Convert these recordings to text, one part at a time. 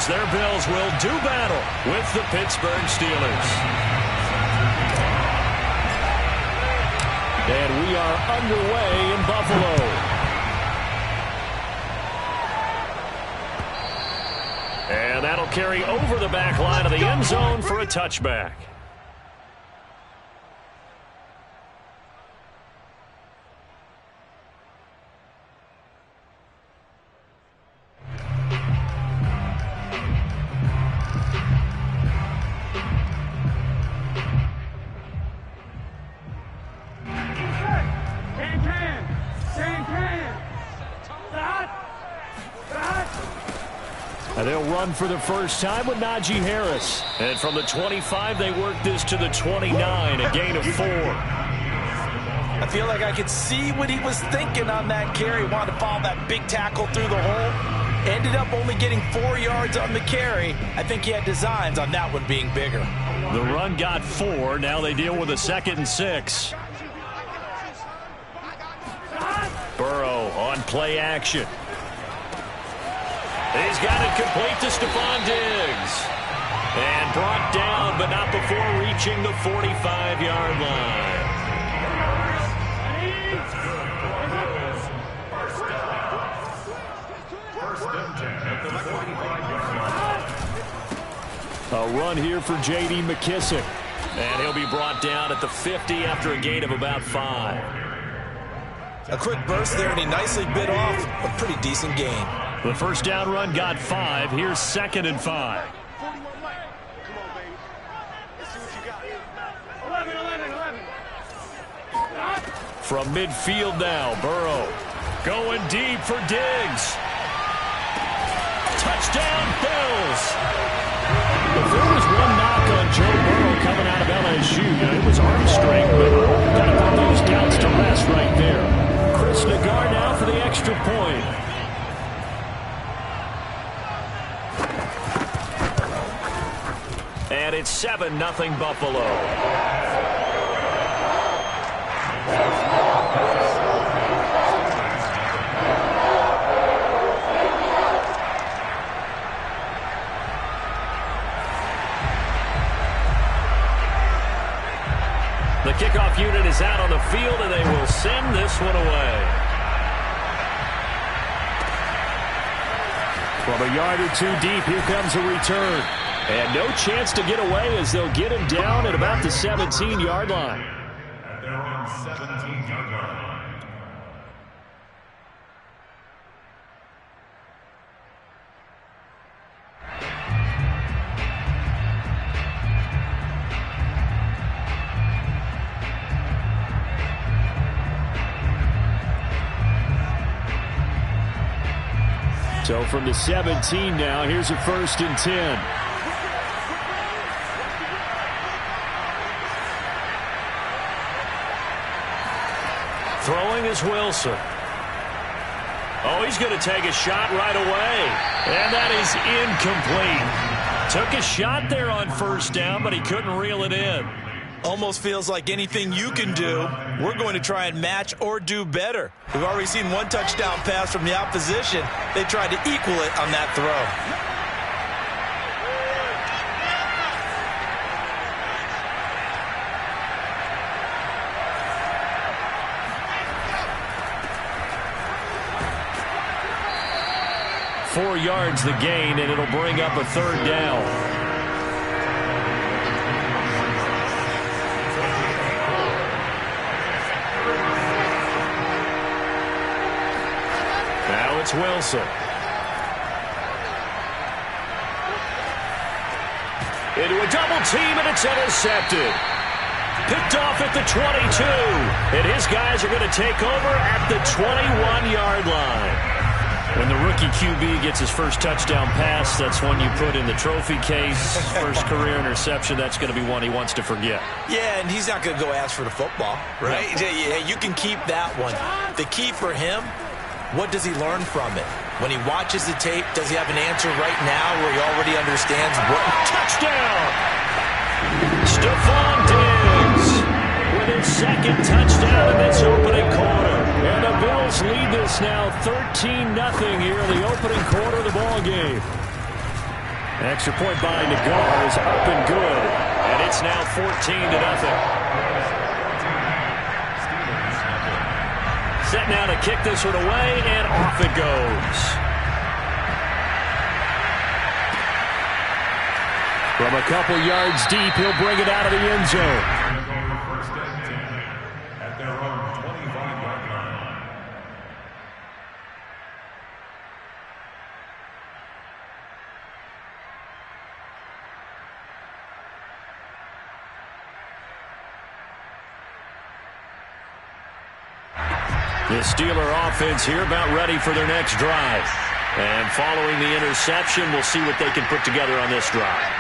As their Bills will do battle with the Pittsburgh Steelers. And we are underway in Buffalo. And that'll carry over the back line of the end zone for a touchback. They'll run for the first time with Najee Harris. And from the 25, they work this to the 29, a gain of 4. I feel like I could see what he was thinking on that carry. Wanted to follow that big tackle through the hole. Ended up only getting 4 yards on the carry. I think he had designs on that one being bigger. The run got 4. Now they deal with a 2nd and 6. Burrow on play action. He's got it complete to Stephon Diggs. And brought down, but not before reaching the 45-yard line. A run here for J.D. McKissic. And he'll be brought down at the 50 after a gain of about 5. A quick burst there, and he nicely bit off a pretty decent gain. The first down run got 5. Here's 2nd and 5. From midfield now, Burrow going deep for Diggs. Touchdown, Bills. If there was one knock on Joe Burrow coming out of LSU, it was arm strength, but got to put those doubts to rest right there. Chris Nagar now for the extra point. And it's 7-0 Buffalo. The kickoff unit is out on the field, and they will send this one away. From a yard or 2 deep, here comes a return. And no chance to get away as they'll get him down at about the 17-yard line. At their own 17-yard line. So from the 17 now, here's a 1st and 10. Throwing is Wilson. Oh, he's going to take a shot right away. And that is incomplete. Took a shot there on 1st down, but he couldn't reel it in. Almost feels like anything you can do, we're going to try and match or do better. We've already seen 1 touchdown pass from the opposition. They tried to equal it on that throw. 4 yards the gain, and it'll bring up a 3rd down. Now it's Wilson. Into a double team, and it's intercepted. Picked off at the 22. And his guys are going to take over at the 21-yard line. When the rookie QB gets his first touchdown pass, that's one you put in the trophy case. First career interception, that's going to be one he wants to forget. Yeah, and he's not going to go ask for the football, right? Yeah, you can keep that one. The key for him, what does he learn from it? When he watches the tape, does he have an answer right now where he already understands what? Touchdown! Stephon Diggs with his 2nd touchdown in this opening quarter. And the Bills lead this now 13-0 here in the opening quarter of the ball game. Extra point by Nagar is up and good. And it's now 14-0. Set now to kick this one away, and off it goes. From a couple yards deep, he'll bring it out of the end zone. At their own 25-yard line. The Steeler offense here about ready for their next drive. And following the interception, we'll see what they can put together on this drive.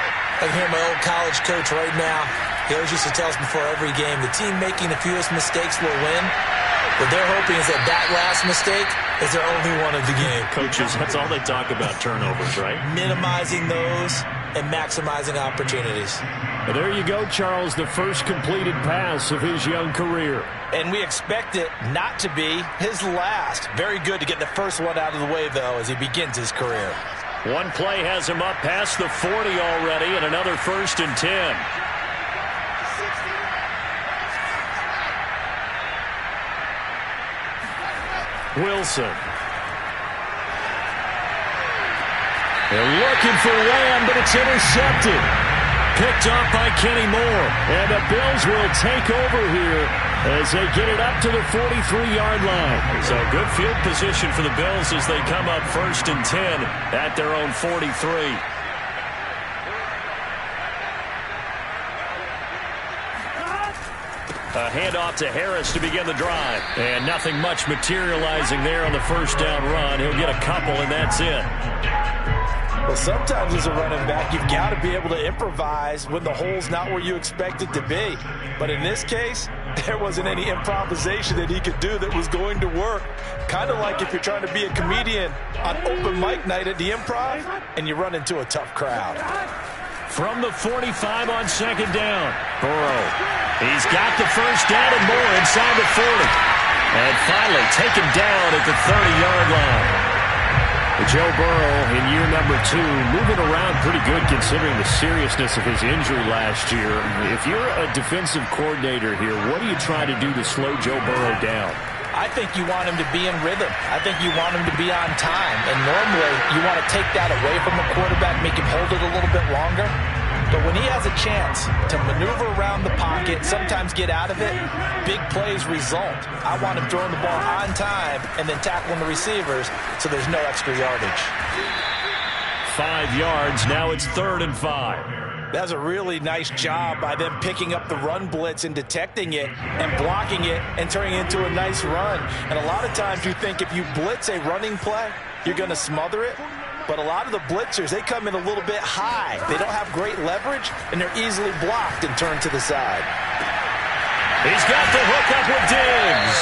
I can hear my old college coach right now. He always used to tell us before every game, the team making the fewest mistakes will win. What they're hoping is that last mistake is their only one of the game. Coaches, that's all they talk about, turnovers, right? Minimizing those and maximizing opportunities. Well, there you go, Charles, the first completed pass of his young career. And we expect it not to be his last. Very good to get the first one out of the way, though, as he begins his career. One play has him up past the 40 already, and another 1st and 10. Wilson. They're looking for Lamb, but it's intercepted. Picked off by Kenny Moore. And the Bills will take over here as they get it up to the 43-yard line. So good field position for the Bills as they come up 1st and 10 at their own 43. A handoff to Harris to begin the drive. And nothing much materializing there on the first down run. He'll get a couple, and that's it. Well, sometimes as a running back, you've got to be able to improvise when the hole's not where you expect it to be. But in this case, there wasn't any improvisation that he could do that was going to work. Kind of like if you're trying to be a comedian on open mic night at the Improv and you run into a tough crowd. From the 45 on 2nd down, Burrow. He's got the first down and more inside the 40. And finally taken down at the 30-yard line. Joe Burrow in year number 2, moving around pretty good considering the seriousness of his injury last year. If you're a defensive coordinator here, what do you try to do to slow Joe Burrow down? I think you want him to be in rhythm. I think you want him to be on time. And normally you want to take that away from the quarterback, make him hold it a little bit longer. But when he has a chance to maneuver around the pocket, sometimes get out of it, big plays result. I want him throwing the ball on time and then tackling the receivers so there's no extra yardage. 5 yards. Now it's 3rd and 5. That's a really nice job by them picking up the run blitz and detecting it and blocking it and turning it into a nice run. And a lot of times you think if you blitz a running play, you're going to smother it. But a lot of the blitzers, they come in a little bit high. They don't have great leverage, and they're easily blocked and turned to the side. He's got the hook up with Diggs.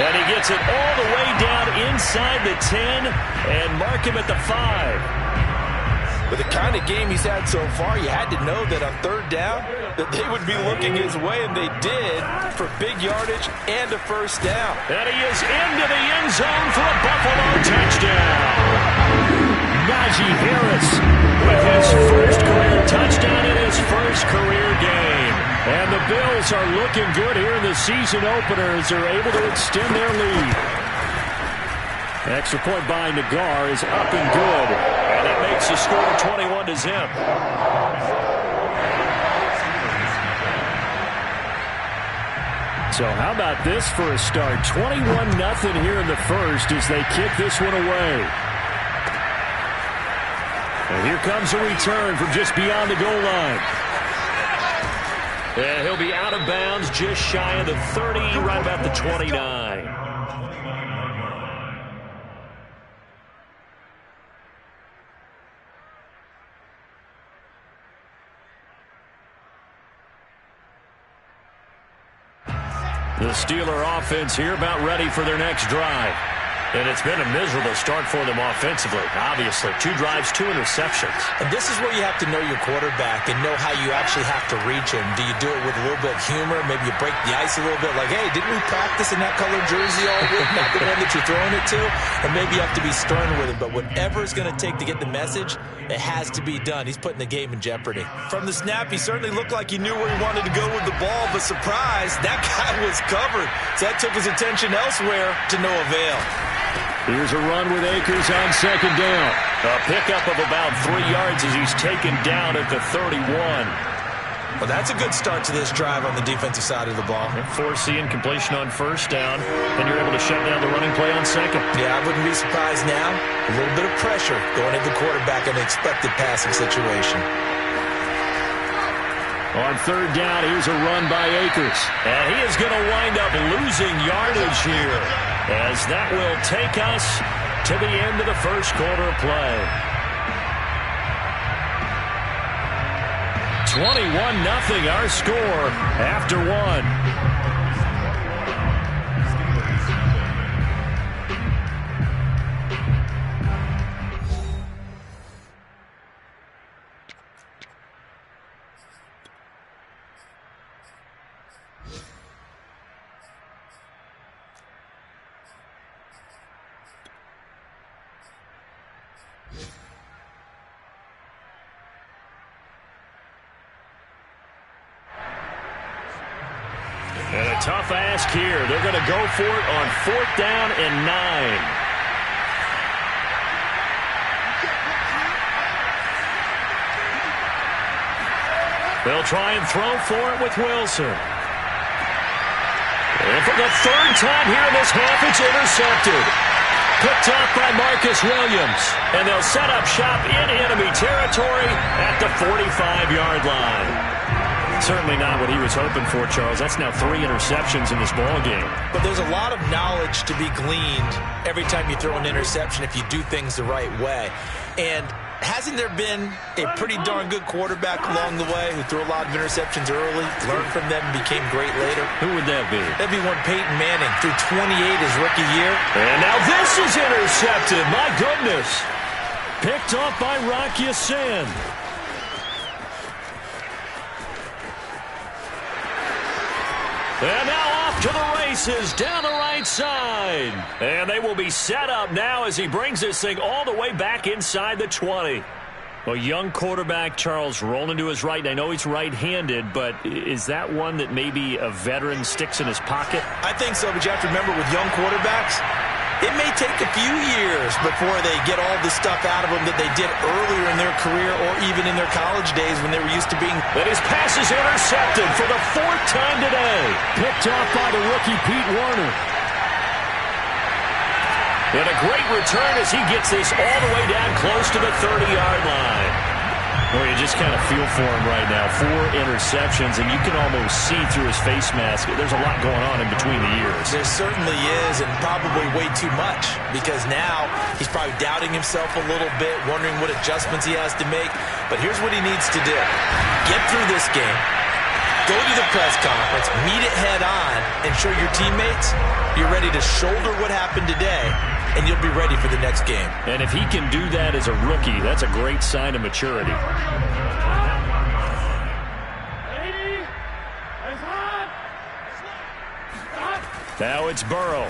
And he gets it all the way down inside the 10 and mark him at the 5. With the kind of game he's had so far, you had to know that on 3rd down that they would be looking his way, and they did, for big yardage and a first down. And he is into the end zone for a Buffalo touchdown. Najee Harris with his first career touchdown in his first career game. And the Bills are looking good here in the season opener as they're able to extend their lead. Extra point by Nagar is up and good. And it makes the score 21-0. So how about this for a start? 21-0 here in the first as they kick this one away. And here comes a return from just beyond the goal line. And he'll be out of bounds just shy of the 30, right about the 29. The Steeler offense here about ready for their next drive. And it's been a miserable start for them offensively, obviously. 2 drives, 2 interceptions. And this is where you have to know your quarterback and know how you actually have to reach him. Do you do it with a little bit of humor? Maybe you break the ice a little bit like, hey, didn't we practice in that colored jersey all week? Not the one that you're throwing it to? And maybe you have to be stern with him. But whatever it's going to take to get the message, it has to be done. He's putting the game in jeopardy. From the snap, he certainly looked like he knew where he wanted to go with the ball. But surprise, that guy was covered. So that took his attention elsewhere to no avail. Here's a run with Akers on 2nd down. A pickup of about 3 yards as he's taken down at the 31. Well, that's a good start to this drive on the defensive side of the ball. Forcing completion on 1st down, and you're able to shut down the running play on 2nd. Yeah, I wouldn't be surprised now. A little bit of pressure going at the quarterback in an expected passing situation. On 3rd down, here's a run by Akers. And he is going to wind up losing yardage here, as that will take us to the end of the 1st quarter of play. 21-0 our score after 1. And a tough ask here. They're going to go for it on 4th down and 9. They'll try and throw for it with Wilson. And for the 3rd time here in this half, it's intercepted. Picked off by Marcus Williams. And they'll set up shop in enemy territory at the 45-yard line. Certainly not what he was hoping for, Charles. That's now 3 interceptions in this ball game. But there's a lot of knowledge to be gleaned every time you throw an interception if you do things the right way. And hasn't there been a pretty darn good quarterback along the way who threw a lot of interceptions early, learned from them, and became great later? Who would that be? That'd be one Peyton Manning, threw 28 his rookie year. And now this is intercepted. My goodness. Picked off by Rock Ya-Sin. And now off to the races down the right side. And they will be set up now as he brings this thing all the way back inside the 20. A young quarterback, Charles, rolling to his right. I know he's right-handed, but is that one that maybe a veteran sticks in his pocket? I think so, but you have to remember with young quarterbacks, it may take a few years before they get all the stuff out of them that they did earlier in their career or even in their college days when they were used to being. But his pass is intercepted for the 4th time today. Picked off by the rookie Pete Werner. And a great return as he gets this all the way down close to the 30-yard line. Well, you just kind of feel for him right now. 4 interceptions, and you can almost see through his face mask. There's a lot going on in between the ears. There certainly is, and probably way too much, because now he's probably doubting himself a little bit, wondering what adjustments he has to make. But here's what he needs to do. Get through this game, go to the press conference, meet it head on, and show your teammates you're ready to shoulder what happened today, and you'll be ready for the next game. And if he can do that as a rookie, that's a great sign of maturity. Now it's Burrow.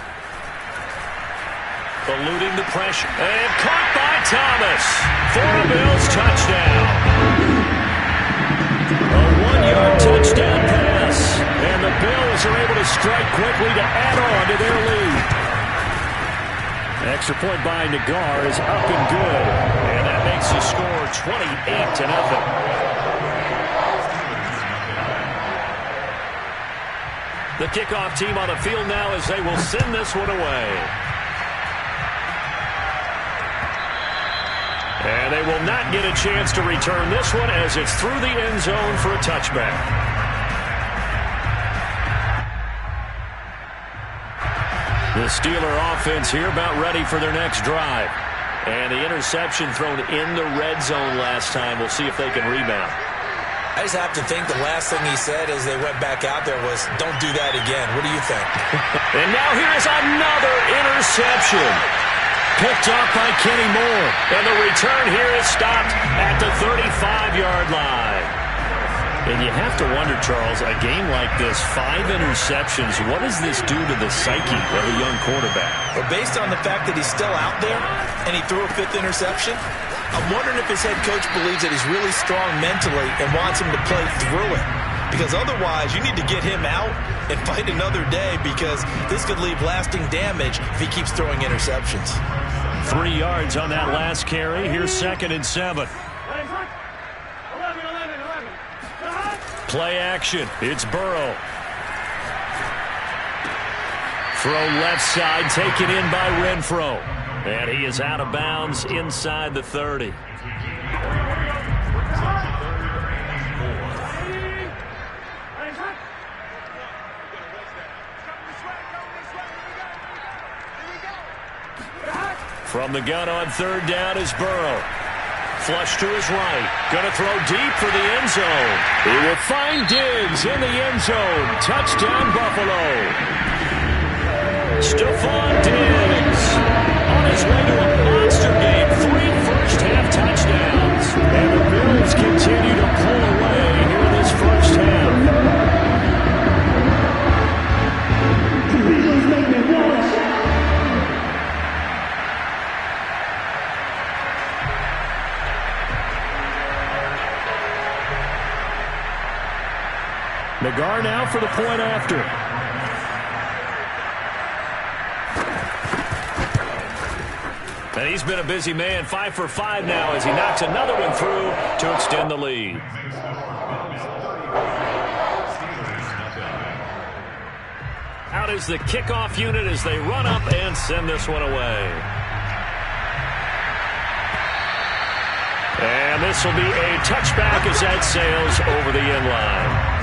Eluding the pressure. And caught by Thomas. For a Bills touchdown. A 1-yard touchdown pass. And the Bills are able to strike quickly to add on to their lead. Extra point by Nagar is up and good. And that makes the score 28-0. The kickoff team on the field now as they will send this one away. And they will not get a chance to return this one as it's through the end zone for a touchback. The Steeler offense here about ready for their next drive. And the interception thrown in the red zone last time. We'll see if they can rebound. I just have to think the last thing he said as they went back out there was, don't do that again. What do you think? And now here's another interception. Picked off by Kenny Moore. And the return here is stopped at the 35-yard line. And you have to wonder, Charles, a game like this, 5 interceptions, what does this do to the psyche of a young quarterback? Well, based on the fact that he's still out there and he threw a 5th interception, I'm wondering if his head coach believes that he's really strong mentally and wants him to play through it. Because otherwise, you need to get him out and fight another day, because this could leave lasting damage if he keeps throwing interceptions. 3 yards on that last carry. Here's 2nd and 7. Play action. It's Burrow. Throw left side, taken in by Renfro. And he is out of bounds inside the 30. From the gun on 3rd down is Burrow. Flush to his right. Going to throw deep for the end zone. He will find Diggs in the end zone. Touchdown, Buffalo. Stephon Diggs on his way to a monster game. 3 first-half touchdowns. And the Bills continue to pull away here in this first half. Nagar now for the point after. And he's been a busy man, 5 for 5 now as he knocks another one through to extend the lead. Out is the kickoff unit as they run up and send this one away. And this will be a touchback as that sails over the end line.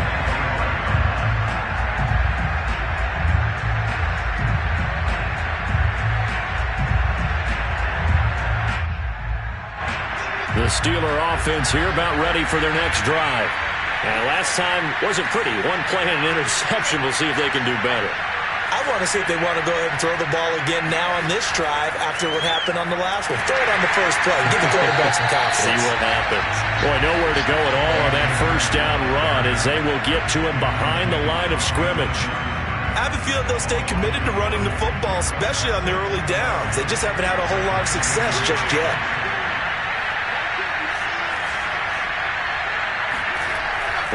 The Steeler offense here about ready for their next drive. And last time wasn't pretty. One play and an interception. We'll see if they can do better. I want to see if they want to go ahead and throw the ball again now on this drive after what happened on the last one. Throw it on the first play. Give the quarterback some confidence. See what happens. Boy, nowhere to go at all on that first down run as they will get to him behind the line of scrimmage. I have a feeling they'll stay committed to running the football, especially on their early downs. They just haven't had a whole lot of success just yet.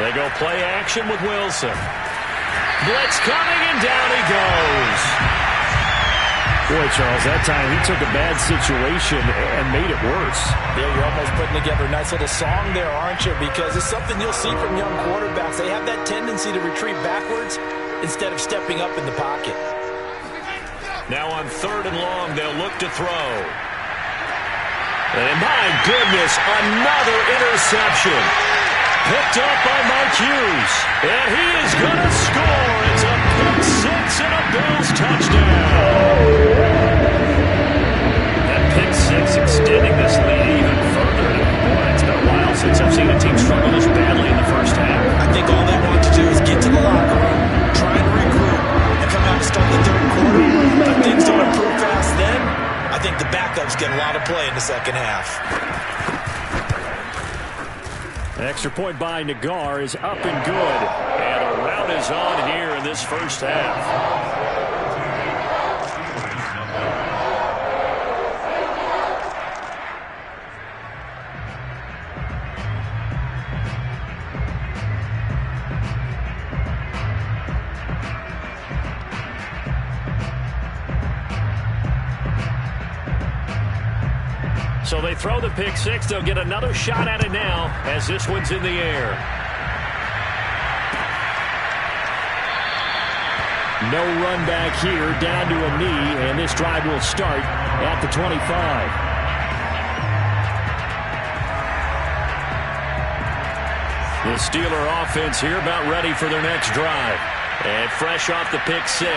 They go play action with Wilson. Blitz coming, and down he goes. Boy, Charles, that time he took a bad situation and made it worse. Yeah, you're almost putting together a nice little song there, aren't you? Because it's something you'll see from young quarterbacks. They have that tendency to retreat backwards instead of stepping up in the pocket. Now on 3rd and long, they'll look to throw. And my goodness, another interception. Picked up by Mike Hughes. And he is going to score. It's a pick 6 and a Bills touchdown. That pick 6 extending this lead even further. Boy, it's been a while since I've seen a team struggle this badly in the first half. I think all they want to do is get to the locker room, try and regroup, and come out and start the 3rd quarter. If things don't improve fast then, I think the backups get a lot of play in the second half. An extra point by Nagar is up and good. And a rout is on here in this first half. So they throw the pick 6. They'll get another shot at it now as this one's in the air. No run back here, down to a knee, and this drive will start at the 25. The Steeler offense here about ready for their next drive. And fresh off the pick 6,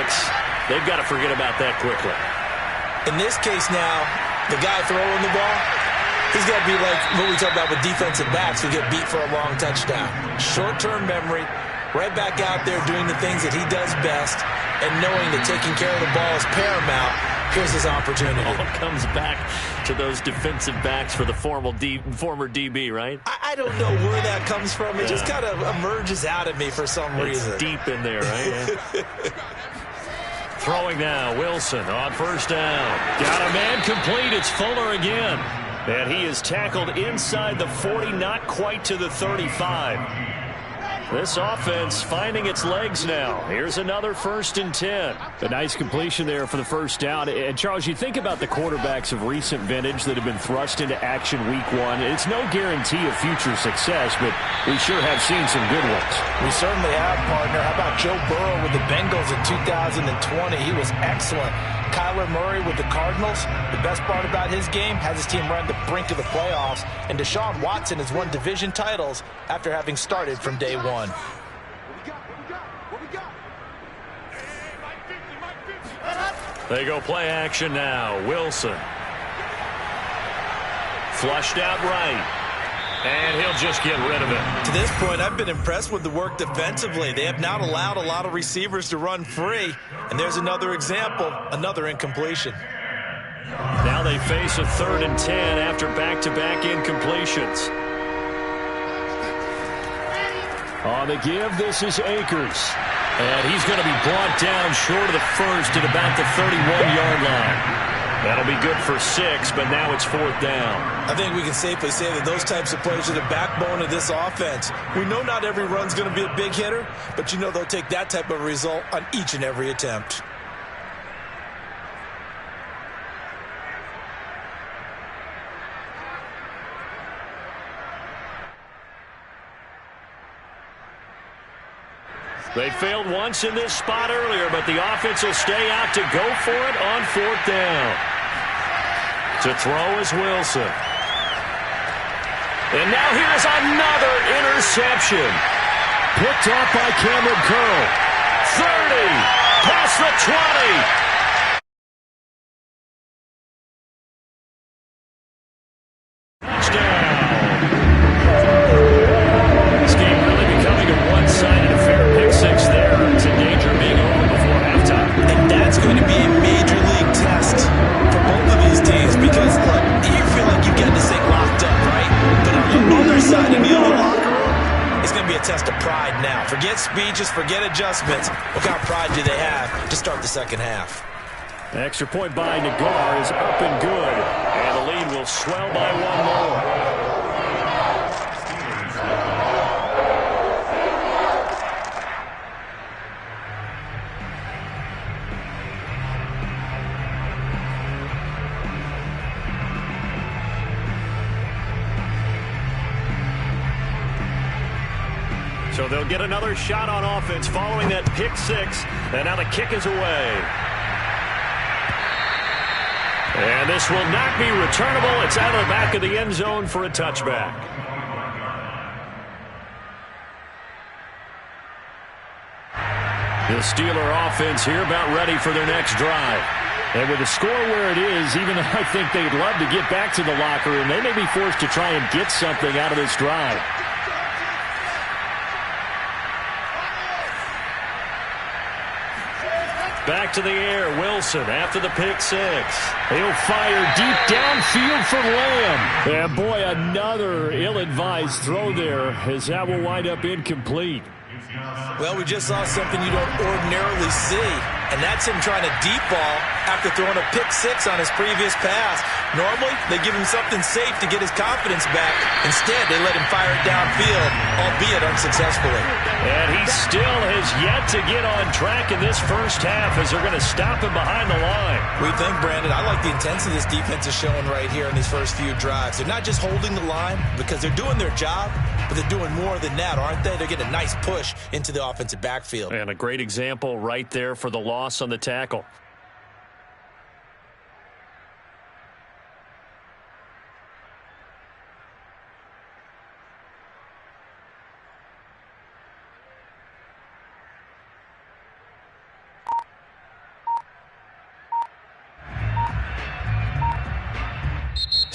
they've got to forget about that quickly. In this case now, the guy throwing the ball, He's got to be like what we talk about with defensive backs who get beat for a long touchdown. Short-term memory, right back out there doing the things that he does best, and knowing that taking care of the ball is paramount. Here's his opportunity. All comes back to those defensive backs for the former DB, right? I don't know where that comes from. It just kind of emerges out of me for some reason. It's deep in there, right? Yeah. Throwing now, Wilson on first down. Got a man complete. It's Fuller again. And he is tackled inside the 40, not quite to the 35. This offense finding its legs now. Here's another 1st and 10. A nice completion there for the first down. And, Charles, you think about the quarterbacks of recent vintage that have been thrust into action week 1. It's no guarantee of future success, but we sure have seen some good ones. We certainly have, partner. How about Joe Burrow with the Bengals in 2020? He was excellent. Kyler Murray with the Cardinals. The best part about his game has his team run the brink of the playoffs. And Deshaun Watson has won division titles after having started from day one. They go play action now. Wilson. Flushed out right. And he'll just get rid of it. To this point, I've been impressed with the work defensively. They have not allowed a lot of receivers to run free. And there's another example, another incompletion. Now they face a 3rd and 10 after back-to-back incompletions. On the give, this is Akers. And he's going to be brought down short of the first at about the 31-yard line. That'll be good for 6, but now it's 4th down. I think we can safely say that those types of plays are the backbone of this offense. We know not every run's going to be a big hitter, but you know they'll take that type of result on each and every attempt. They failed once in this spot earlier, but the offense will stay out to go for it on 4th down. To throw is Wilson. And now here's another interception. Picked off by Cameron Curl. 30, past the 20. Forget speeches, forget adjustments. What kind of pride do they have to start the second half? The extra point by Nagar is up and good. And the lead will swell by 1 more. So they'll get another shot on offense following that pick 6. And now the kick is away. And this will not be returnable. It's out of the back of the end zone for a touchback. The Steeler offense here about ready for their next drive. And with the score where it is, even though I think they'd love to get back to the locker room, they may be forced to try and get something out of this drive. Back to the air, Wilson after the pick 6. He'll fire deep downfield for Lamb. And boy, another ill-advised throw there as that will wind up incomplete. Well, we just saw something you don't ordinarily see, and that's him trying to deep ball after throwing a pick 6 on his previous pass. Normally, they give him something safe to get his confidence back. Instead, they let him fire it downfield, albeit unsuccessfully. And he still has yet to get on track in this first half as they're going to stop him behind the line. We think, Brandon, I like the intensity this defense is showing right here in these first few drives. They're not just holding the line because they're doing their job, but they're doing more than that, aren't they? They're getting a nice push into the offensive backfield. And a great example right there for the loss on the tackle.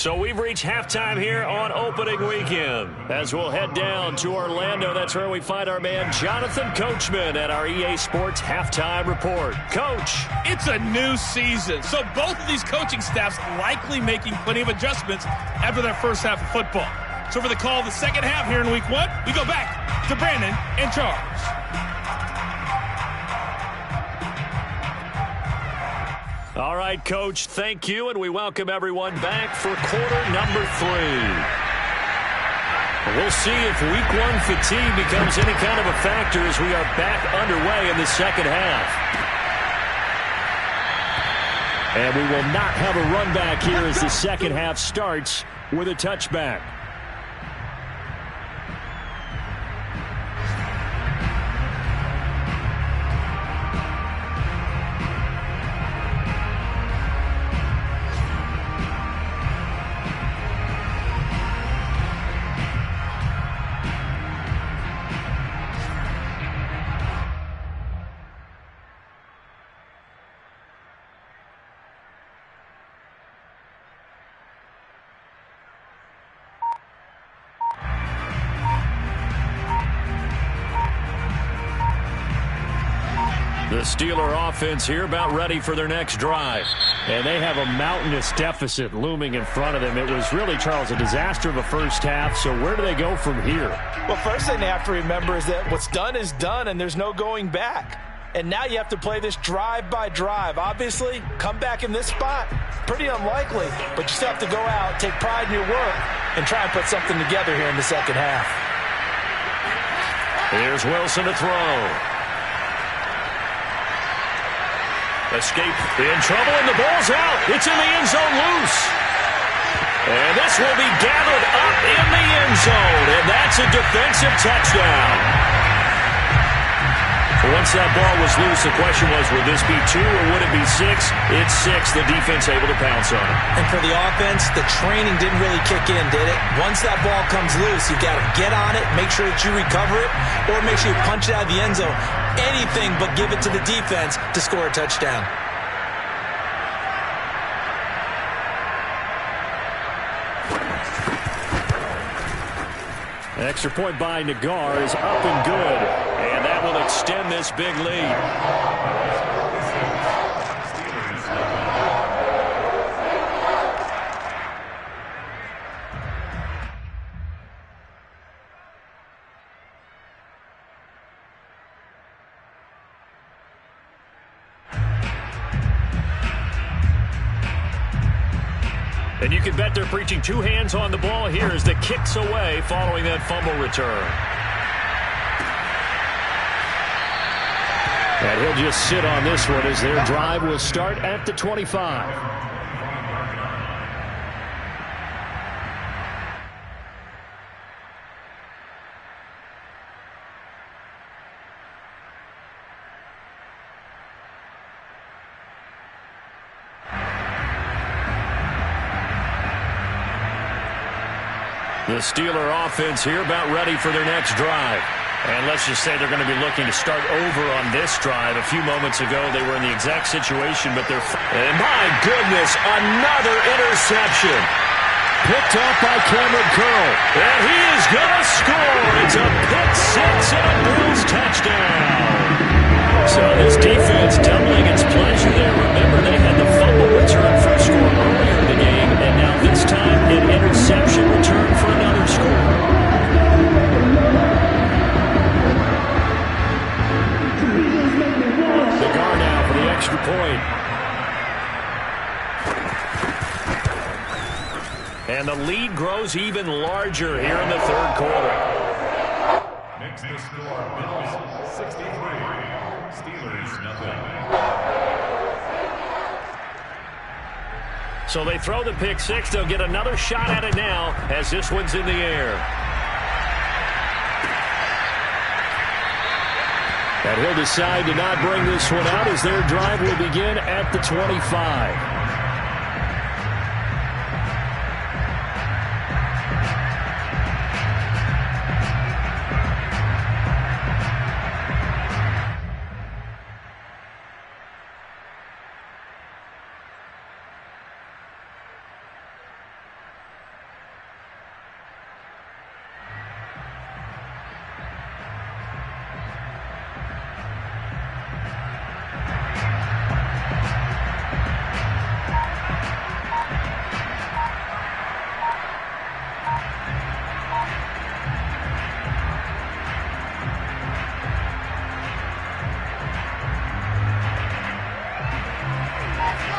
So we've reached halftime here on opening weekend. As we'll head down to Orlando, that's where we find our man Jonathan Coachman at our EA Sports Halftime Report. Coach. It's a new season, so both of these coaching staffs likely making plenty of adjustments after their first half of football. So for the call of the second half here in week 1, we go back to Brandon and Charles. All right, Coach, thank you, and we welcome everyone back for quarter number 3. We'll see if week 1 fatigue becomes any kind of a factor as we are back underway in the second half. And we will not have a run back here as the second half starts with a touchback. The Steeler offense here about ready for their next drive. And they have a mountainous deficit looming in front of them. It was really, Charles, a disaster of a first half. So where do they go from here? Well, first thing they have to remember is that what's done is done, and there's no going back. And now you have to play this drive by drive. Obviously, come back in this spot, pretty unlikely. But you still have to go out, take pride in your work, and try and put something together here in the second half. Here's Wilson to throw. Escape in trouble, and the ball's out. It's in the end zone loose. And this will be gathered up in the end zone, and that's a defensive touchdown. Once that ball was loose, the question was, would this be 2 or would it be 6? It's 6. The defense able to pounce on it. And for the offense, the training didn't really kick in, did it? Once that ball comes loose, you've got to get on it, make sure that you recover it, or make sure you punch it out of the end zone. Anything but give it to the defense to score a touchdown. Extra point by Nagar is up and good. And that will extend this big lead. And you can bet they're preaching 2 hands on the ball here as the kick's away following that fumble return. And he'll just sit on this one as their drive will start at the 25. The Steeler offense here about ready for their next drive. And let's just say they're going to be looking to start over on this drive. A few moments ago, they were in the exact situation, but they're... And my goodness, another interception. Picked off by Cameron Curl. And he is going to score. It's a pick 6 and a Bills touchdown. So this defense doubling its pleasure there. Remember, they had the fumble return for a score earlier in the game, and now this time an interception return for another score. Nagar now for the extra point. And the lead grows even larger here in the third quarter. Next the score, Bills 63, Steelers nothing. So they throw the pick 6. They'll get another shot at it now as this one's in the air. And he'll decide to not bring this one out as their drive will begin at the 25.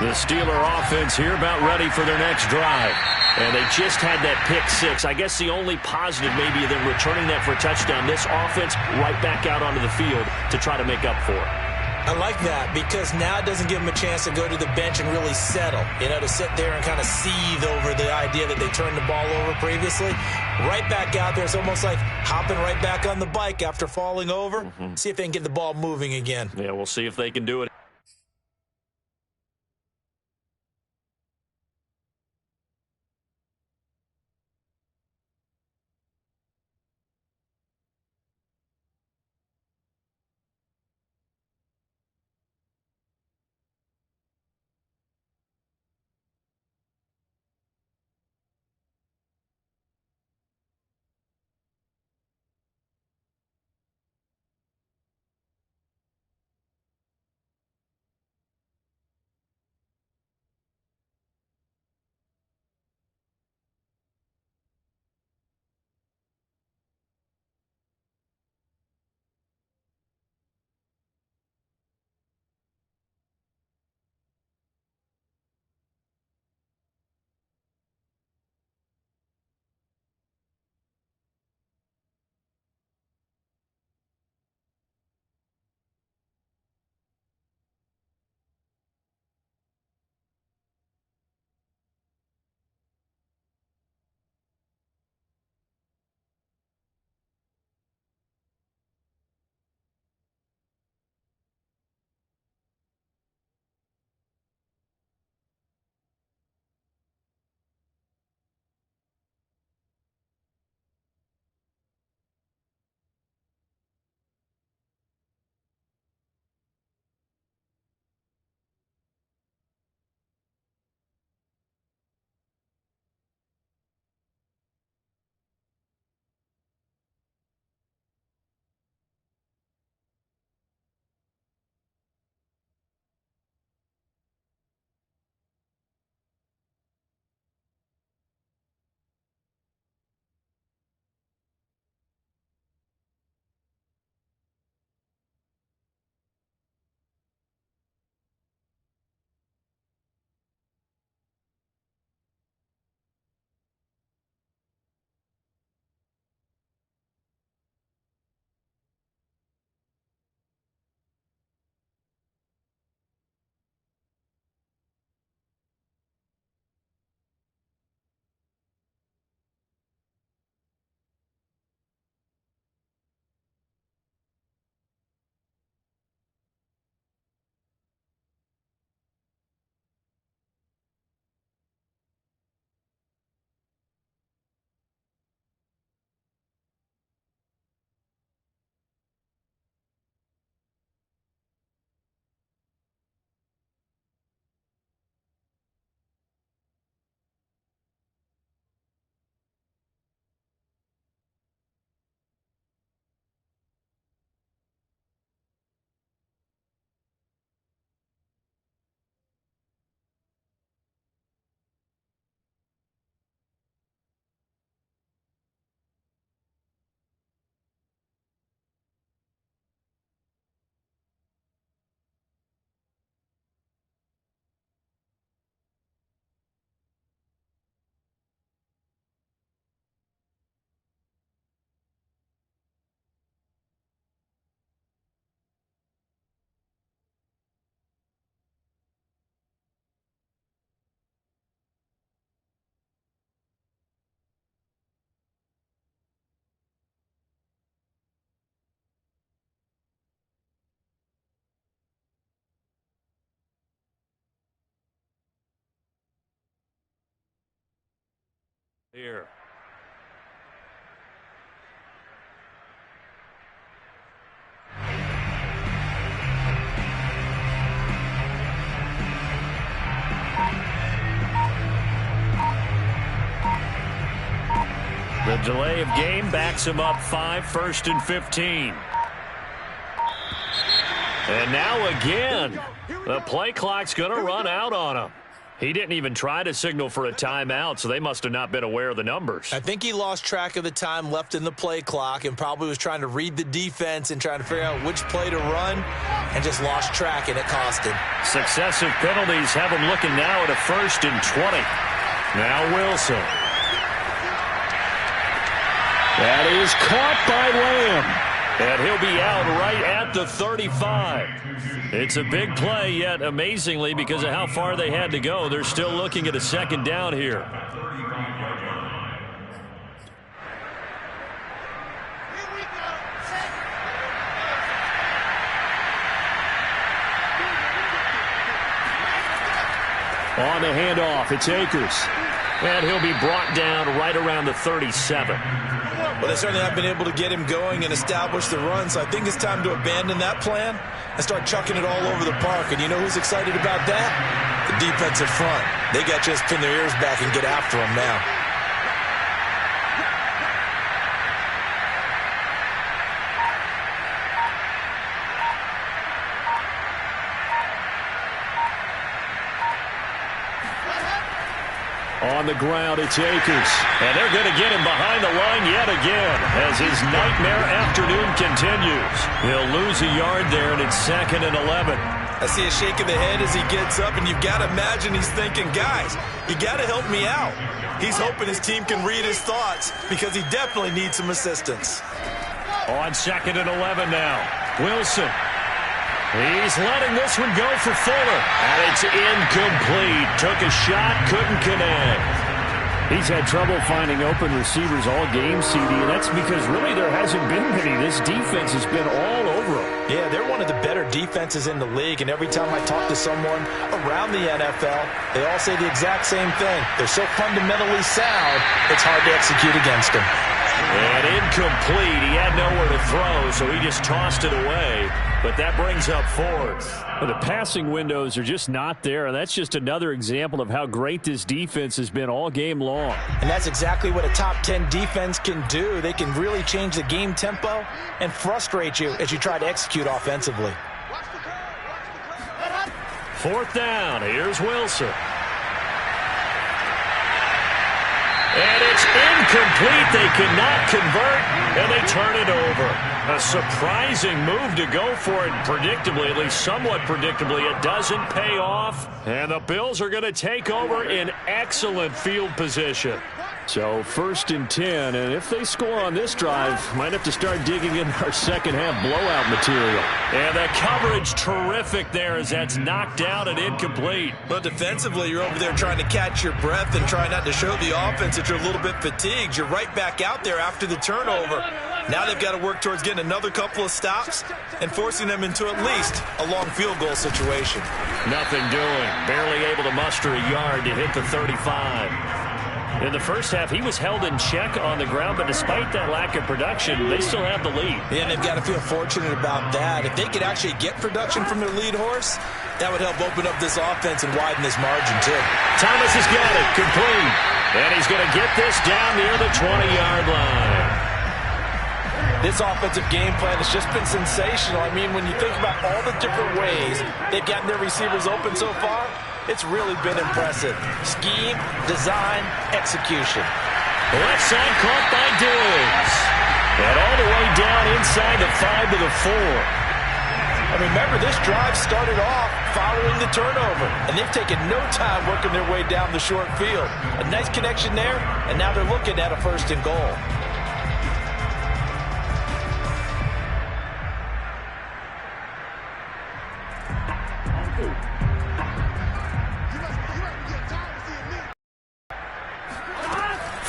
The Steeler offense here about ready for their next drive. And they just had that pick six. I guess the only positive maybe them returning that for a touchdown. This offense right back out onto the field to try to make up for it. I like that because now it doesn't give them a chance to go to the bench and really settle, to sit there and kind of seethe over the idea that they turned the ball over previously. Right back out there. It's almost like hopping right back on the bike after falling over. See if they can get the ball moving again. Yeah, we'll see if they can do it. Here. The delay of game backs him up 5, 1st and 15. And now again, the play clock's going to run out on him. He didn't even try to signal for a timeout, so they must have not been aware of the numbers. I think he lost track of the time left in the play clock and probably was trying to read the defense and trying to figure out which play to run and just lost track, and it cost him. Successive penalties have him looking now at a 1st and 20. Now Wilson. That is caught by Lamb. And he'll be out right at the 35. It's a big play, yet amazingly, because of how far they had to go, they're still looking at a 2nd down here. On the handoff, it's Akers. And he'll be brought down right around the 37. Well, they certainly have been able to get him going and establish the run, so I think it's time to abandon that plan and start chucking it all over the park. And you know who's excited about that? The defensive front. They got to just pin their ears back and get after him now. On the ground, it's Akers. And they're going to get him behind the line yet again as his nightmare afternoon continues. He'll lose a yard there, and it's 2nd and 11. I see a shake of the head as he gets up, and you've got to imagine he's thinking, guys, you got to help me out. He's hoping his team can read his thoughts because he definitely needs some assistance. On 2nd and 11 now, Wilson. He's letting this one go for Fuller. And it's incomplete. Took a shot, couldn't connect. He's had trouble finding open receivers all game, CD, and that's because really there hasn't been many. This defense has been all over them. Yeah, they're one of the better defenses in the league, and every time I talk to someone around the NFL, they all say the exact same thing. They're so fundamentally sound, it's hard to execute against them. And incomplete. He had nowhere to throw, so he just tossed it away. But that brings up 4th. Well, the passing windows are just not there, and that's just another example of how great this defense has been all game long. And that's exactly what a top 10 defense can do. They can really change the game tempo and frustrate you as you try to execute offensively. 4th down. Here's Wilson. And it's incomplete. They cannot convert, and they turn it over. A surprising move to go for it, predictably, at least somewhat predictably. It doesn't pay off, and the Bills are going to take over in excellent field position. So 1st and 10, and if they score on this drive, might have to start digging in our second-half blowout material. And the coverage terrific there as that's knocked out and incomplete. But defensively, you're over there trying to catch your breath and try not to show the offense that you're a little bit fatigued. You're right back out there after the turnover. Now they've got to work towards getting another couple of stops and forcing them into at least a long field goal situation. Nothing doing. Barely able to muster a yard to hit the 35. In the first half, he was held in check on the ground, but despite that lack of production, they still have the lead. Yeah, and they've got to feel fortunate about that. If they could actually get production from their lead horse, that would help open up this offense and widen this margin, too. Thomas has got it, complete. And he's going to get this down near the 20-yard line. This offensive game plan has just been sensational. I mean, when you think about all the different ways they've gotten their receivers open so far, it's really been impressive. Scheme, design, execution. Left side caught by Diggs. And all the way down inside the 5 to the 4. And remember, this drive started off following the turnover, and they've taken no time working their way down the short field. A nice connection there, and now they're looking at a 1st and goal.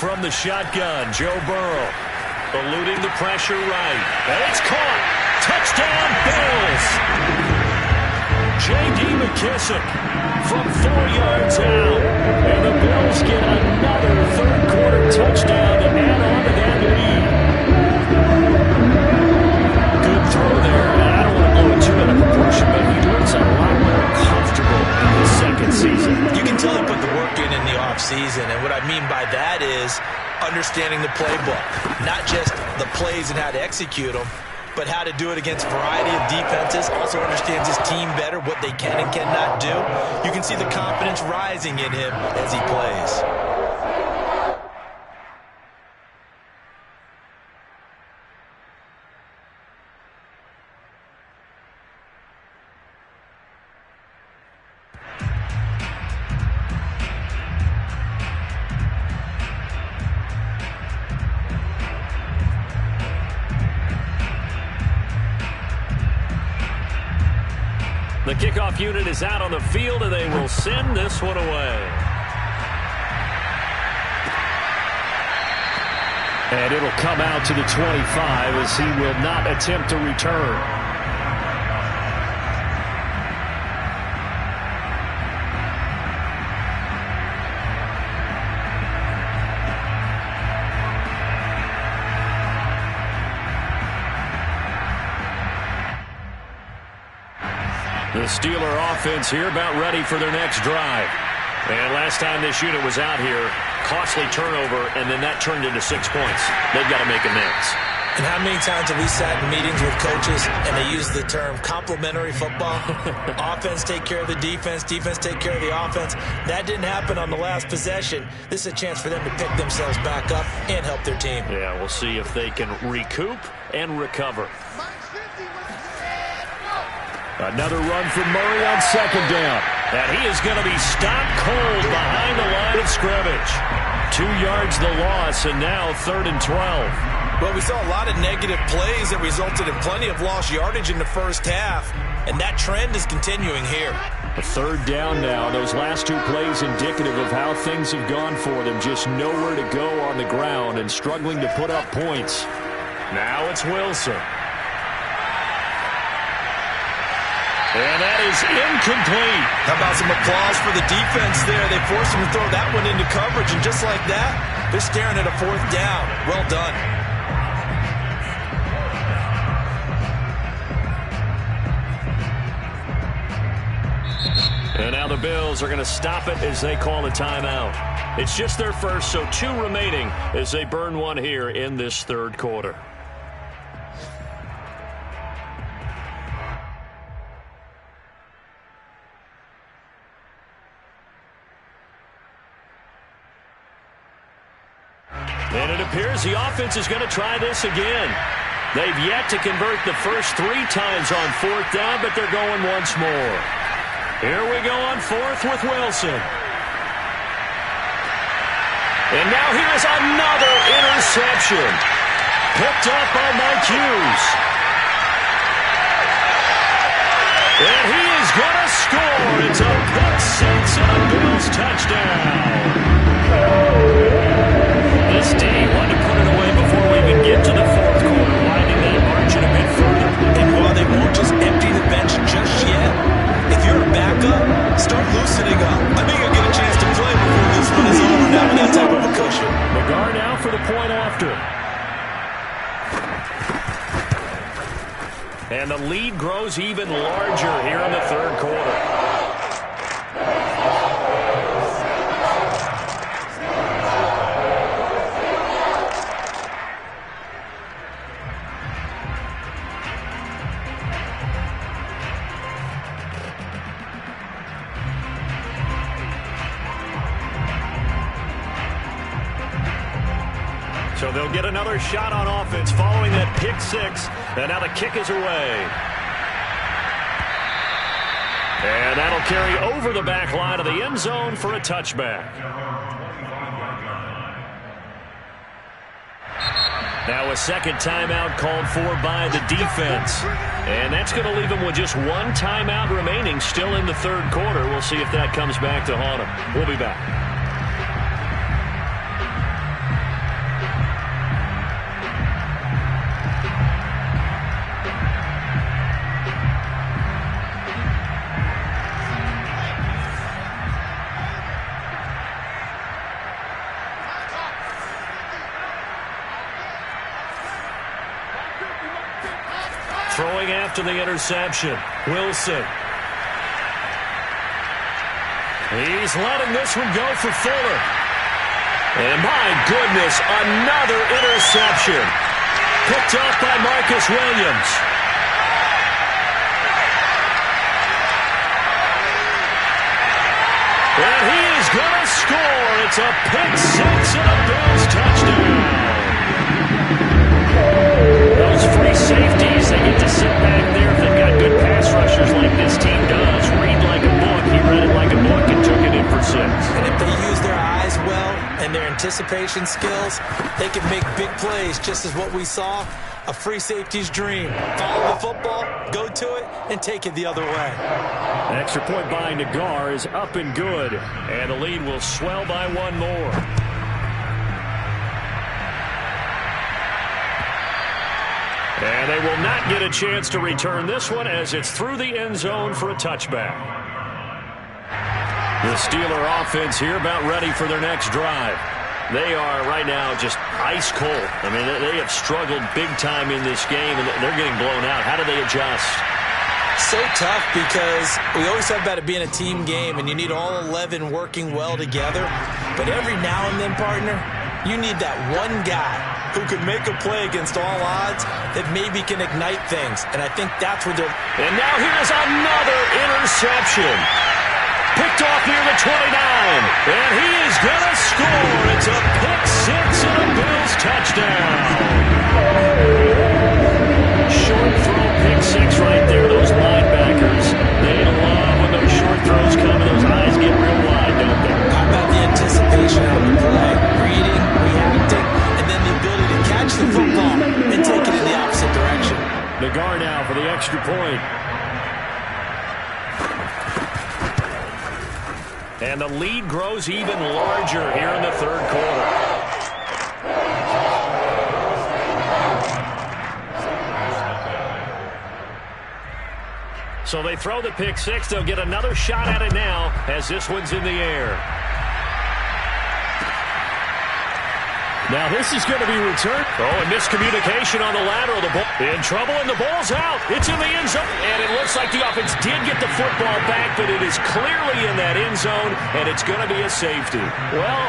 From the shotgun, Joe Burrow eluding the pressure right. And it's caught. Touchdown, Bills. J.D. McKissick from 4 yards out. And the Bills get another third-quarter touchdown to add on to that lead. Good throw there. I don't want to blow it too out of proportion, but he looks a lot more comfortable in his second season. You can tell he put the work in the offseason, and what I mean by that is understanding the playbook, not just the plays and how to execute them, but how to do it against a variety of defenses. Also understands his team better, what they can and cannot do. You can see the confidence rising in him as he plays. The kickoff unit is out on the field, and they will send this one away. And it'll come out to the 25 as he will not attempt to return. The Steeler offense here about ready for their next drive. And last time this unit was out here, costly turnover, and then that turned into 6 points. They've got to make amends. And how many times have we sat in meetings with coaches and they use the term complementary football? Offense take care of the defense, defense take care of the offense. That didn't happen on the last possession. This is a chance for them to pick themselves back up and help their team. Yeah, we'll see if they can recoup and recover. Another run from Murray on second down. And he is going to be stopped cold behind the line of scrimmage. 2 yards the loss, and now 3rd and 12. Well, we saw a lot of negative plays that resulted in plenty of lost yardage in the first half, and that trend is continuing here. A 3rd down now. Those last 2 plays indicative of how things have gone for them. Just nowhere to go on the ground and struggling to put up points. Now it's Wilson. And that is incomplete. How about some applause for the defense there? They forced him to throw that one into coverage, and just like that, they're staring at a 4th down. Well done. And now the Bills are going to stop it as they call a timeout. It's just their first, so 2 remaining as they burn one here in this 3rd quarter. And it appears the offense is going to try this again. They've yet to convert the first 3 times on 4th down, but they're going once more. Here we go on 4th with Wilson. And now here's another interception. Picked up by Mike Hughes. And he is going to score. It's a pick 6 and a Bills touchdown. This D wanted to put it away before we even get to the 4th quarter, winding that margin a bit further. And while they won't just empty the bench just yet, if you're a backup, start loosening up. I think you'll get a chance to play before this one is over now with that type of a cushion. McGar now for the point after. And the lead grows even larger here in the 3rd quarter. So they'll get another shot on offense following that pick 6. And now the kick is away. And that'll carry over the back line of the end zone for a touchback. Now a second timeout called for by the defense. And that's going to leave them with just 1 timeout remaining still in the 3rd quarter. We'll see if that comes back to haunt them. We'll be back. Throwing after the interception, Wilson. He's letting this one go for Fuller. And my goodness, another interception. picked off by Marcus Williams. And he is going to score. It's a pick six and a Bills touchdown. Those free safeties, they get to sit back there if they've got good pass rushers like this team does. Read like a book. He read it like a book and took it in for six. And if they use their eyes well and their anticipation skills, they can make big plays, just as what we saw. A free safety's dream. Follow the football, go to it, and take it the other way. An extra point by Nagar is up and good. And the lead will swell by one more. And they will not get a chance to return this one as it's through the end zone for a touchback. The Steeler offense here about ready for their next drive. They are right now just ice cold. I mean, they have struggled big time in this game, and they're getting blown out. How do they adjust? So tough because we always talk about it being a team game, and you need all 11 working well together. But every now and then, partner, you need that one guy who can make a play against all odds that maybe can ignite things. And I think that's what they're... And now here's another interception. Picked off near the 29. And he is going to score. It's a pick six and a Bills touchdown. Short throw, pick six right there. Those linebackers, they love when those short throws come and those eyes get real wide, don't they? How about the anticipation on the play? Reading, reacting, and then the ability to catch the football and take it in the opposite direction. Nagar now for the extra point. And the lead grows even larger here in the third quarter. So they throw the pick six. They'll get another shot at it now as this one's in the air. Now this is going to be returned. Oh, and miscommunication on the lateral. The ball in trouble, and the ball's out. It's in the end zone. And it looks like the offense did get the football back, but it is clearly in that end zone, and it's going to be a safety. Well,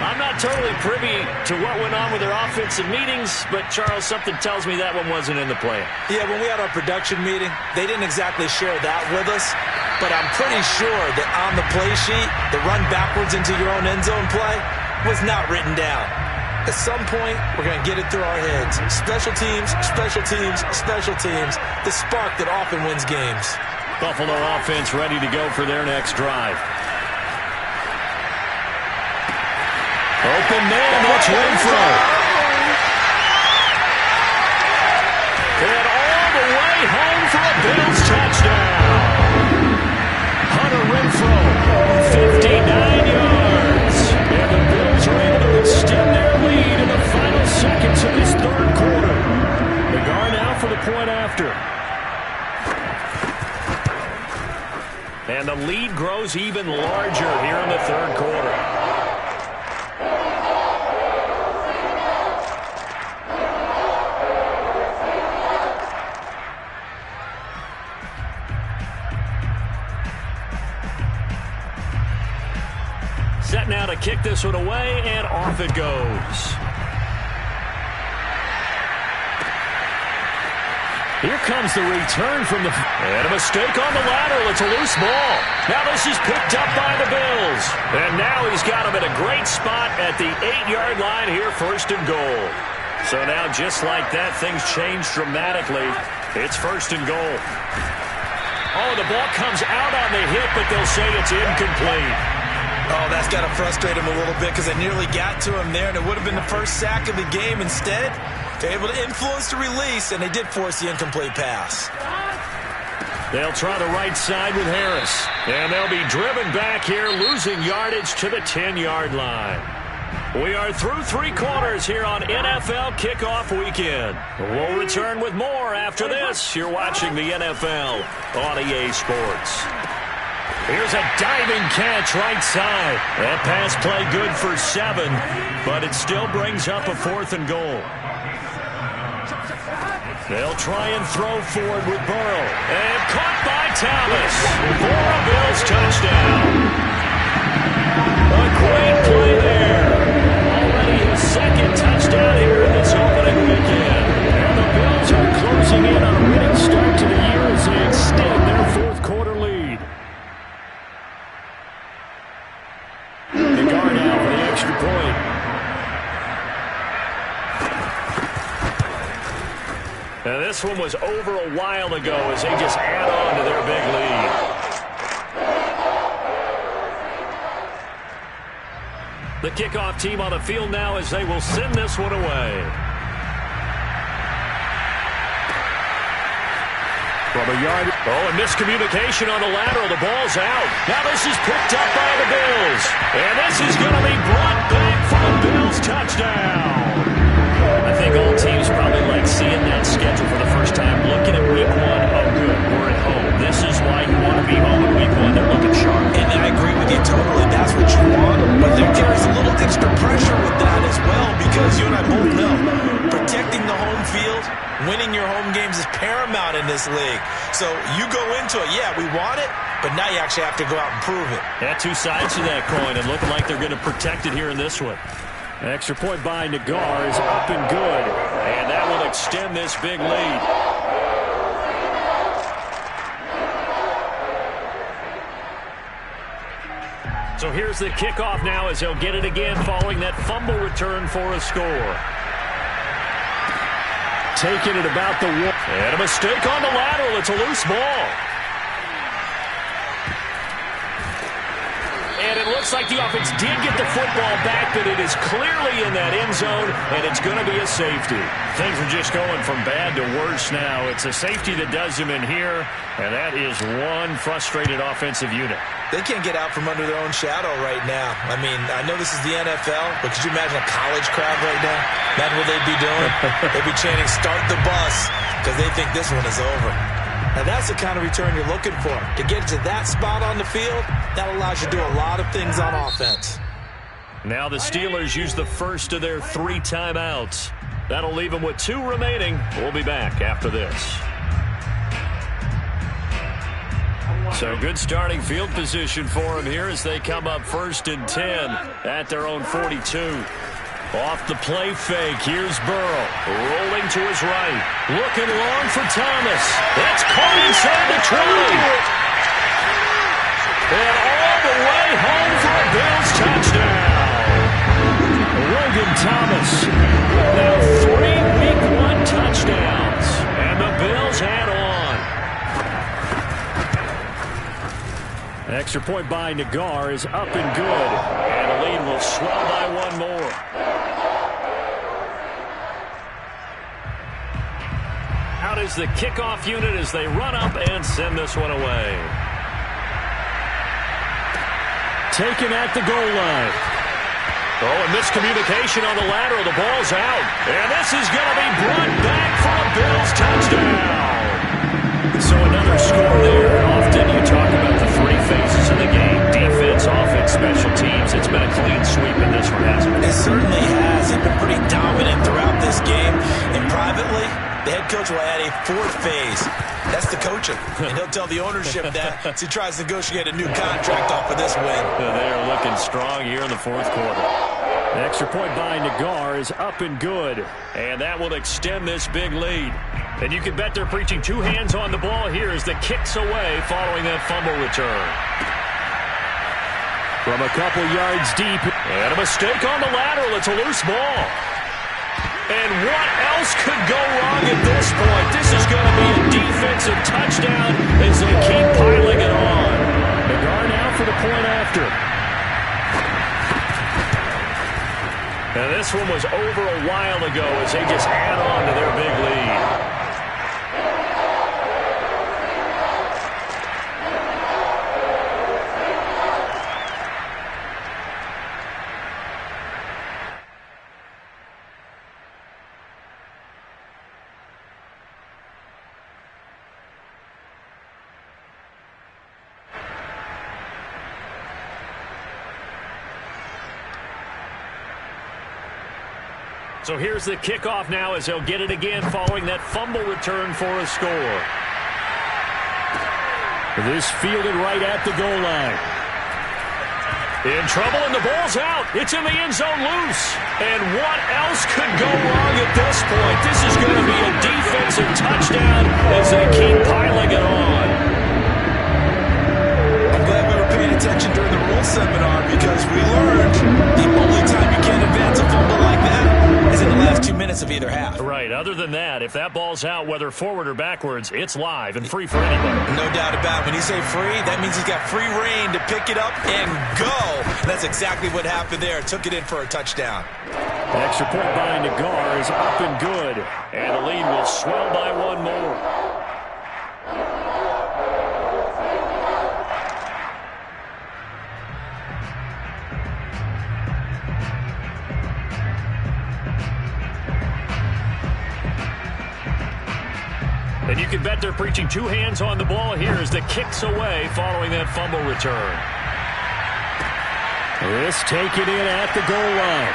I'm not totally privy to what went on with their offensive meetings, but, Charles, something tells me that one wasn't in the plan. Yeah, when we had our production meeting, they didn't exactly share that with us, but I'm pretty sure that on the play sheet, the run backwards into your own end zone play was not written down. At some point, we're going to get it through our heads. Special teams, special teams, special teams. The spark that often wins games. Buffalo offense ready to go for their next drive. Open man, that's Renfro. And all the way home for a Bills touchdown. Hunter Renfro, 59 yards. And the Bills are able to extend their lead in the final seconds of this third quarter. Nagar now for the point after. And the lead grows even larger here in the third quarter. Set now to kick this one away, and off it goes. Here comes the return from the... And a mistake on the lateral. It's a loose ball. Now this is picked up by the Bills. And now he's got him at a great spot at the 8-yard line here, first and goal. So now, just like that, things change dramatically. It's first and goal. Oh, the ball comes out on the hit, but they'll say it's incomplete. Oh, that's got to frustrate him a little bit because they nearly got to him there, and it would have been the first sack of the game. Instead, they're able to influence the release, and they did force the incomplete pass. They'll try the right side with Harris, and they'll be driven back here, losing yardage to the 10-yard line. We are through three quarters here on NFL Kickoff Weekend. We'll return with more after this. You're watching the NFL on EA Sports. Here's a diving catch right side. That pass play good for 7, but it still brings up a 4th and goal. They'll try and throw forward with Burrow. And caught by Thomas for a Bills touchdown. A great play there. Already his second touchdown here in this opening And this one was over a while ago as they just add on to their big lead. The kickoff team on the field now as they will send this one away. From a yard. Oh, a miscommunication on the lateral. The ball's out. Now this is picked up by the Bills. And this is going to be brought back for a Bills touchdown. I think all teams probably like seeing that schedule for the first time. Looking at week one, oh good, we're at home. This is why you want to be home in week one. They're looking sharp. And I agree with you totally. That's what you want. But there carries a little extra pressure with that as well because you and I both know protecting the home field, winning your home games is paramount in this league. So you go into it, yeah, we want it, but now you actually have to go out and prove it. Yeah, two sides to that coin, and looking like they're going to protect it here in this one. An extra point by Nagar is up and good, and that will extend this big lead. So here's the kickoff now as they'll get it again following that fumble return for a score. Taking it about the one. And a mistake on the lateral. It's a loose ball. And it looks like the offense did get the football back, but it is clearly in that end zone, and it's going to be a safety. Things are just going from bad to worse now. It's a safety that does them in here, and that is one frustrated offensive unit. They can't get out from under their own shadow right now. I mean, I know this is the NFL, but could you imagine a college crowd right now? That's what they'd be doing. They'd be chanting, "Start the bus," because they think this one is over. Now, that's the kind of return you're looking for. To get to that spot on the field, that allows you to do a lot of things on offense. Now the Steelers use the first of their 3 timeouts. That'll leave them with 2 remaining. We'll be back after this. So good starting field position for them here as they come up 1st and 10 at their own 42. Off the play fake, here's Burrow, rolling to his right, looking long for Thomas. That's caught inside the 20. And all the way home for a Bills touchdown. Logan Thomas, now 3 week 1 touchdowns, and the Bills add on. An extra point by Nagar is up and good, and the lead will swell by 1 more. Out is the kickoff unit as they run up and send this one away. Taken at the goal line. Oh, a miscommunication on the lateral. The ball's out. And this is going to be brought back for a Bills touchdown. So another score there. Often you talk about the 3 phases of the game. Defense, offense, special teams. It's been a clean sweep in this one, hasn't it? It certainly has. They've been pretty dominant throughout this game. And privately, the head coach will add a 4th phase. That's the coaching. And he'll tell the ownership that as he tries to negotiate a new contract off of this win. They're looking strong here in the 4th quarter. The extra point by Nagar is up and good. And that will extend this big lead. And you can bet they're preaching 2 hands on the ball here as the kick's away following that fumble return. From a couple yards deep. And a mistake on the lateral. It's a loose ball. And what else could go wrong at this point? This is going to be a defensive touchdown as they keep piling it on. Nagar now for the point after. And this one was over a while ago as they just add on to their big lead. So here's the kickoff now as they'll get it again following that fumble return for a score. This fielded right at the goal line. In trouble and the ball's out. It's in the end zone loose. And what else could go wrong at this point? This is going to be a defensive touchdown as they keep piling it on. I'm glad we were paying attention during the rule seminar because we learned the only time you can't advance a fumble like that is in the last first 2 minutes of either half. Right. Other than that, if that ball's out, whether forward or backwards, it's live and free for anybody. No doubt about it. When you say free, that means he's got free reign to pick it up and go. That's exactly what happened there. Took it in for a touchdown. The extra point by Nagar is up and good. And the lead will swell by one more. And you can bet they're preaching two hands on the ball here as the kick's away following that fumble return. This taken in at the goal line.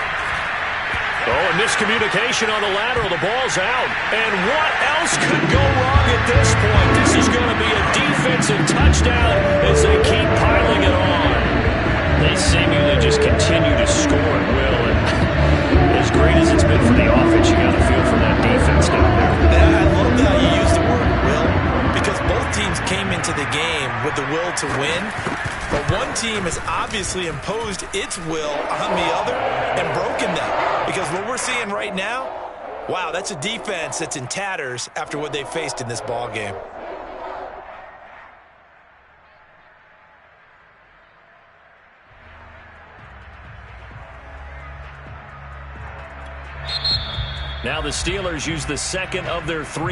Oh, a miscommunication on the lateral. The ball's out. And what else could go wrong at this point? This is going to be a defensive touchdown as they keep piling it on. They seemingly just continue to score at will. And as great as it's been for the offense, you got to feel for that defense down there. Yeah, I love that you use the word will, because both teams came into the game with the will to win. But one team has obviously imposed its will on the other and broken them. Because what we're seeing right now, wow, that's a defense that's in tatters after what they faced in this ball game. Now the Steelers use the second of their three